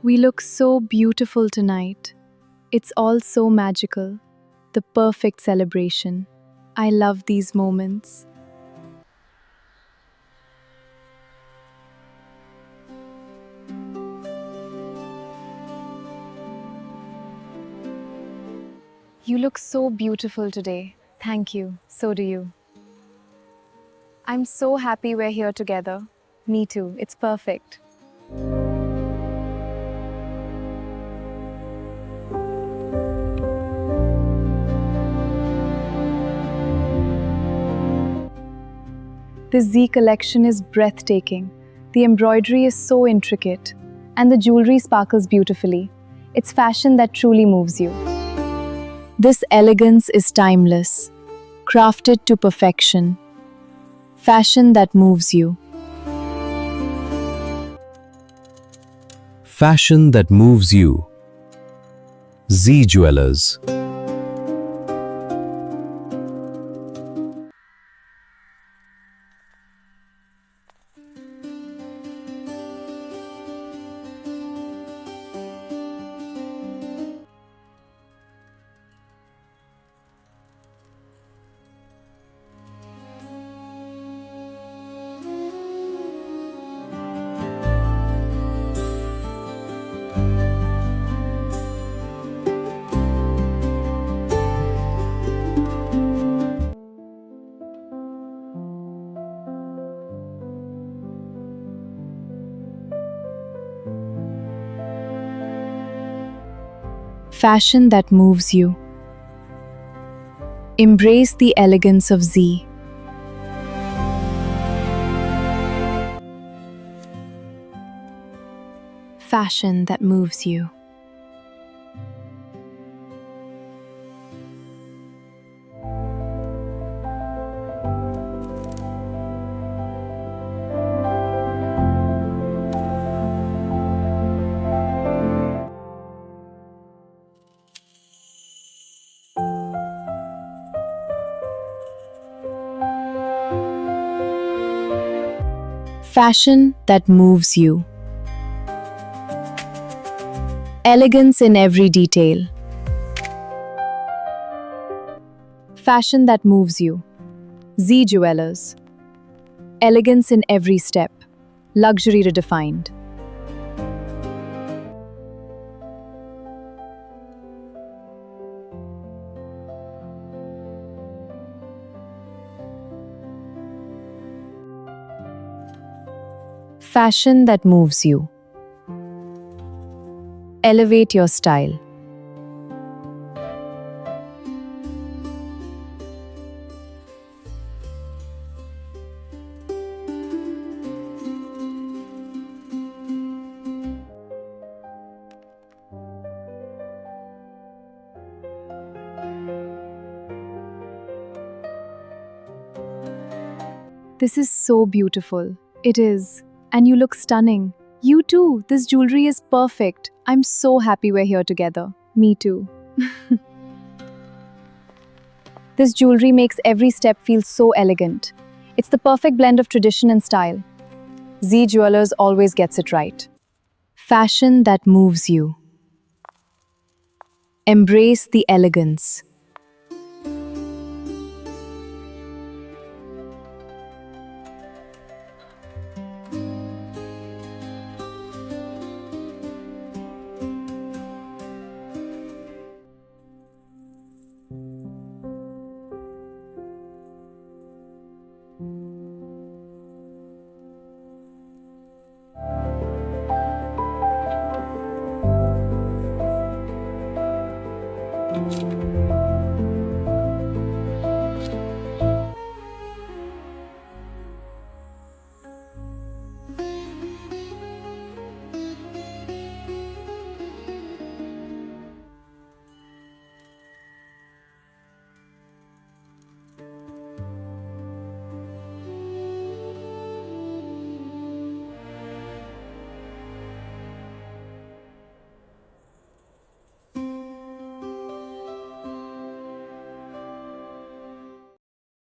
We look so beautiful tonight. It's all so magical. The perfect celebration. I love these moments. You look so beautiful today. Thank you. So do you. I'm so happy we're here together. Me too. It's perfect. This Z collection is breathtaking. The embroidery is so intricate, and the jewelry sparkles beautifully. It's fashion that truly moves you. This elegance is timeless, crafted to perfection. Fashion that moves you. Fashion that moves you. Z Jewelers. Fashion that moves you. Embrace the elegance of Z. Fashion that moves you. Fashion that moves you. Elegance in every detail. Fashion that moves you. Z Jewelers. Elegance in every step. Luxury redefined. Fashion that moves you. Elevate your style. This is so beautiful. It is. And you look stunning. You too. This jewelry is perfect. I'm so happy we're here together. Me too. This jewelry makes every step feel so elegant. It's the perfect blend of tradition and style. Z Jewelers always gets it right. Fashion that moves you. Embrace the elegance.